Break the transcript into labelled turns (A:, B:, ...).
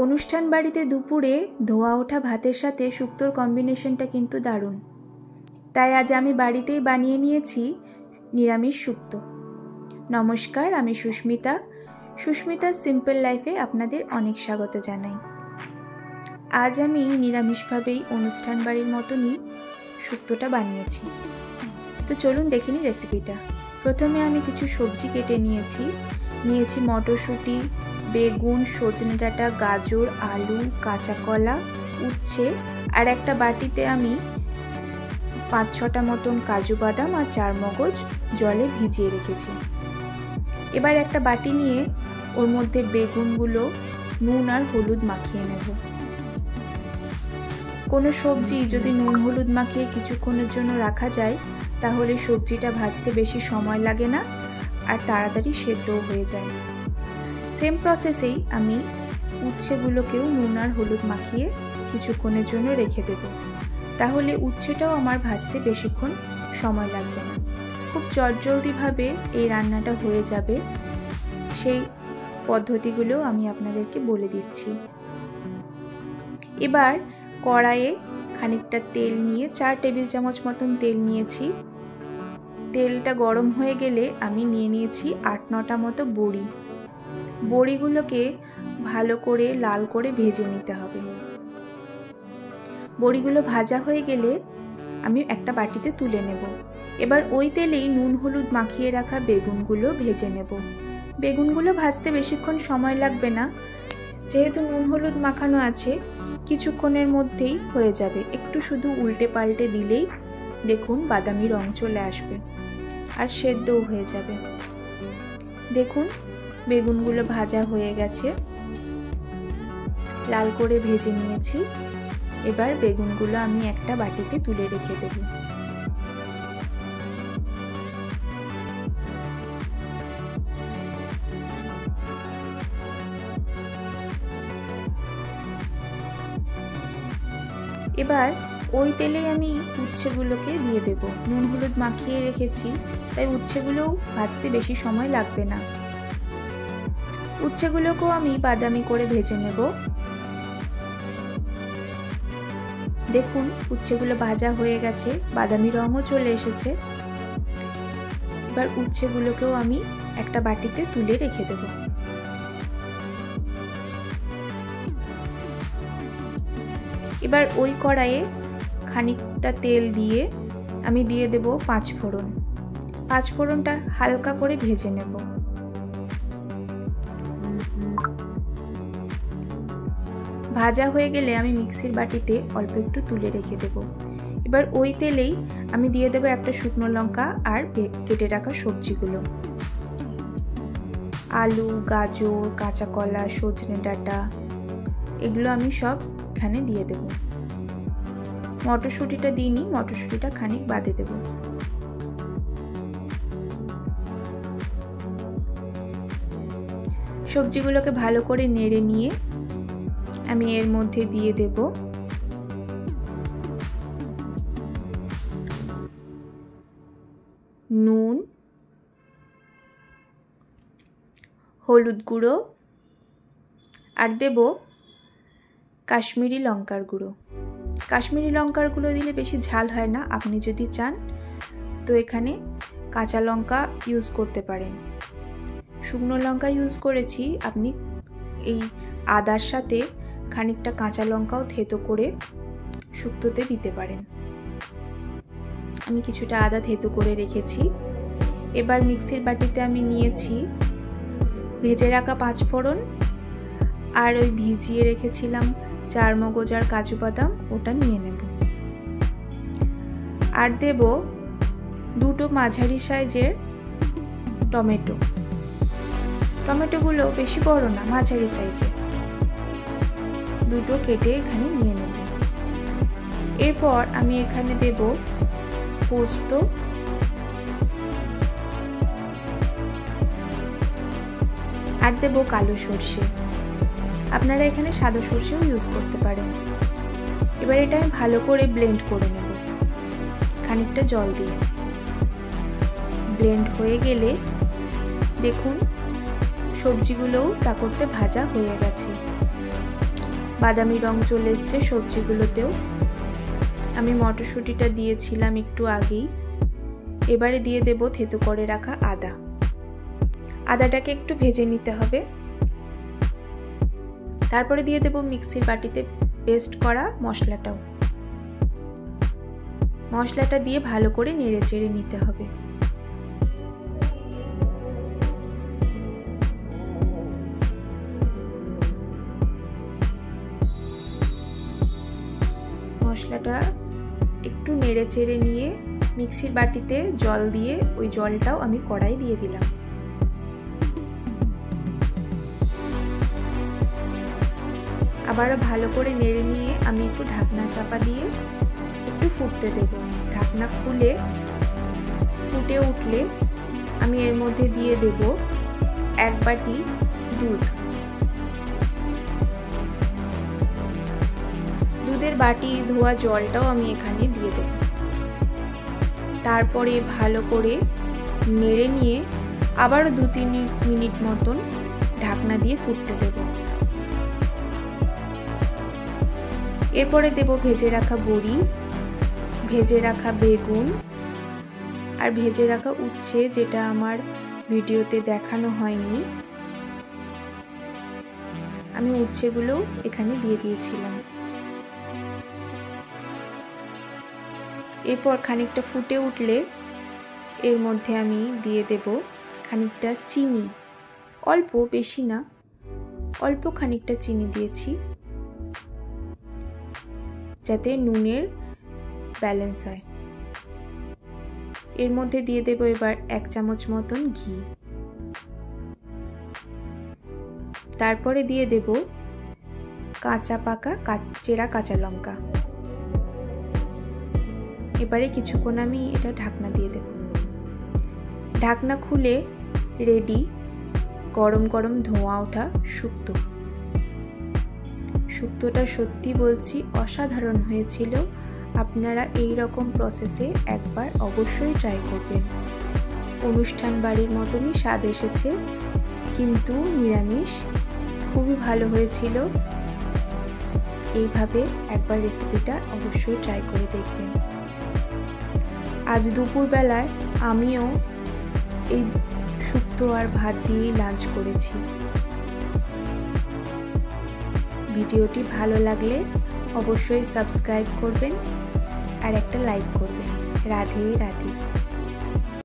A: অনুষ্ঠান বাড়িতে দুপুরে ধোয়া ওঠা ভাতের সাথে শুক্তোর কম্বিনেশনটা কিন্তু দারুণ। তাই আজ আমি বাড়িতেই বানিয়ে নিয়েছি নিরামিষ শুক্তো। নমস্কার, আমি সুস্মিতা। সুস্মিতার সিম্পল লাইফে আপনাদের অনেক স্বাগত জানাই। আজ আমি নিরামিষভাবেই অনুষ্ঠান বাড়ির মতনই শুক্তোটা বানিয়েছি। তো চলুন দেখে নিই রেসিপিটা। প্রথমে আমি কিছু সবজি কেটে নিয়েছি মটরশুঁটি, বেগুন, সজনে ডাঁটা, গাজর, আলু, কাঁচা কলা, উচ্ছে, আর একটা বাটিতে আমি 5-6টা মতন কাজু বাদাম আর চারমগজ জলে ভিজিয়ে রেখেছি। এবার একটা বাটি নিয়ে ওর মধ্যে বেগুনগুলো নুন আর হলুদ মাখিয়ে নেব। কোনো সবজি যদি নুন হলুদ মাখিয়ে কিছুক্ষণের জন্য রাখা যায় তাহলে সবজিটা ভাজতে বেশি সময় লাগে না আর তাড়াতাড়ি সেদ্ধও হয়ে যায়। সেম প্রসেসেই আমি উচ্ছেগুলোকেও নুন আর হলুদ মাখিয়ে কিছুক্ষণের জন্য রেখে দেব। তাহলে উচ্ছেটাও আমার ভাজতে বেশিক্ষণ সময় লাগবে না, খুব চটজলদিভাবে এই রান্নাটা হয়ে যাবে। সেই পদ্ধতিগুলো আমি আপনাদেরকে বলে দিচ্ছি। এবার কড়াইয়ে খানিকটা তেল নিয়ে 4 টেবিল চামচ মতন তেল নিয়েছি। তেলটা গরম হয়ে গেলে আমি নিয়েছি 8-9টা মতো বড়িগুলোকে ভালো করে লাল করে ভেজে নিতে হবে। বড়িগুলো ভাজা হয়ে গেলে আমি একটা বাটিতে তুলে নেব। এবার ওই তেলেই নুন হলুদ মাখিয়ে রাখা বেগুনগুলো ভেজে নেব। বেগুনগুলো ভাজতে বেশিক্ষণ সময় লাগবে না, যেহেতু নুন হলুদ মাখানো আছে কিছুক্ষণের মধ্যেই হয়ে যাবে। একটু শুধু উল্টে পাল্টে দিলেই দেখুন বাদামি রং চলে আসবে আর সেদ্ধও হয়ে যাবে। দেখুন বেগুনগুলো ভাজা হয়ে গেছে, লাল করে ভেজে নিয়েছি। এবার বেগুনগুলো আমি একটা বাটিতে তুলে রেখে দেব। এবার ওই তেলেই আমি উচ্ছেগুলোকে দিয়ে দেব। নুন হলুদ মাখিয়ে রেখেছি তাই উচ্ছেগুলোও ভাজতে বেশি সময় লাগবে না। উচ্ছেগুলোকেও আমি বাদামি করে ভেজে নেব। দেখুন উচ্ছেগুলো ভাজা হয়ে গেছে, বাদামি রঙও চলে এসেছে। এবার উচ্ছেগুলোকেও আমি একটা বাটিতে তুলে রেখে দেব। এবার ওই কড়াইয়ে খানিকটা তেল দিয়ে আমি দিয়ে দেব 5 ফোড়ন। 5 ফোড়নটা হালকা করে ভেজে নেব। ভাজা হয়ে গেলে আমি মিক্সির বাটিতে অল্প একটু তুলে রেখে দেব। এবার ওই তেলেই আমি দিয়ে দেব একটা শুকনো লঙ্কা আর কেটে রাখা সবজিগুলো, আলু, গাজর, কাঁচা কলা, সজনে ডাঁটা, এগুলো আমি সব এখানে দিয়ে দেব। মটরশুঁটিটা দিইনি, মটরশুঁটিটা খানিক বাদে দেব। সবজিগুলোকে ভালো করে নেড়ে নিয়ে আমি এর মধ্যে দিয়ে দেব নুন, হলুদ গুঁড়ো আর দেব কাশ্মীরি লঙ্কার গুঁড়ো। কাশ্মীরি লঙ্কার গুঁড়ো দিলে বেশি ঝাল হয় না, আপনি যদি চান তো এখানে কাঁচা লঙ্কা ইউজ করতে পারেন। শুকনো লঙ্কা ইউজ করেছি, আপনি এই আদার সাথে খানিকটা কাঁচা লঙ্কাও থেতো করে শুক্তোতে দিতে পারেন। আমি কিছুটা আদা থেতো করে রেখেছি। এবার মিক্সির বাটিতে আমি নিয়েছি ভেজে রাখা 5 ফোড়ন আর ওই ভিজিয়ে রেখেছিলাম চারমগজ আর কাজু বাদাম, ওটা নিয়ে নেব। আর দেব 2টো মাঝারি সাইজের টমেটোগুলো বেশি বড় না, মাঝারি সাইজের 2টো কেটে এখানে নিয়ে নেব। এরপর আমি এখানে দেব পোস্ত আর দেব কালো সর্ষে। আপনারা এখানে সাদা সর্ষেও ইউজ করতে পারেন। এবার এটা আমি ভালো করে ব্লেন্ড করে নেব খানিকটা জল দিয়ে। ব্লেন্ড হয়ে গেলে দেখুন সবজিগুলোও তা করতে ভাজা হয়ে গেছে। বাদামি রং চলে এসছে সবজিগুলোতেও। আমি মটরশুঁটিটা দিয়েছিলাম একটু আগেই। এবারে দিয়ে দেব থেতো করে রাখা আদা। আদাটাকে একটু ভেজে নিতে হবে। তারপরে দিয়ে দেব মিক্সির বাটিতে পেস্ট করা মশলাটাও। মশলাটা দিয়ে ভালো করে নেড়ে চেড়ে নিতে হবে। মশলাটা একটু নেড়ে চেড়ে নিয়ে মিক্সির বাটিতে জল দিয়ে ওই জলটাও আমি কড়াই দিয়ে দিলাম। আবারও ভালো করে নেড়ে নিয়ে আমি একটু ঢাকনা চাপা দিয়ে একটু ফুটতে দেব। ঢাকনা খুলে ফুটে উঠলে আমি এর মধ্যে দিয়ে দেব 1 বাটি দুধ। দুধের বাটি ধোয়া জলটাও আমি এখানে দিয়ে দেব। তারপরে ভালো করে নেড়ে নিয়ে আবারও 2-3 মিনিট মতন ঢাকনা দিয়ে ফুটতে দেব। এরপরে দেব ভেজে রাখা বড়ি, ভেজে রাখা বেগুন আর ভেজে রাখা উচ্ছে, যেটা আমার ভিডিওতে দেখানো হয়নি। আমি উচ্ছেগুলো এখানে দিয়ে দিয়েছিলাম। এরপর খানিকটা ফুটে উঠলে এর মধ্যে আমি দিয়ে দেব খানিকটা চিনি, অল্প, বেশি না, অল্প খানিকটা চিনি দিয়েছি যাতে নুনের ব্যালেন্স হয়। এর মধ্যে দিয়ে দেব এবার 1 চামচ মতন ঘি। তারপরে দিয়ে দেব কাঁচা পাকা চেরা কাঁচা লঙ্কা। এবারে কিছুক্ষণ আমি এটা ঢাকনা দিয়ে দেব। ঢাকনা খুলে রেডি গরম গরম ধোঁয়া ওঠা শুক্তো। শুক্তোটা সত্যি বলছি অসাধারণ হয়েছিল। আপনারা এই রকম প্রসেসে একবার অবশ্যই ট্রাই করবেন। অনুষ্ঠান বাড়ির মতনই স্বাদ এসেছে, কিন্তু নিরামিষ, খুবই ভালো হয়েছিল। এইভাবে একবার রেসিপিটা অবশ্যই ট্রাই করে দেখবেন। আজ দুপুরবেলায় আমিও এই শুক্তো আর ভাত দিয়েই লাঞ্চ করেছি। ভিডিওটি ভালো লাগলে অবশ্যই সাবস্ক্রাইব করবেন আর একটা লাইক করবেন। রাধে রাধে।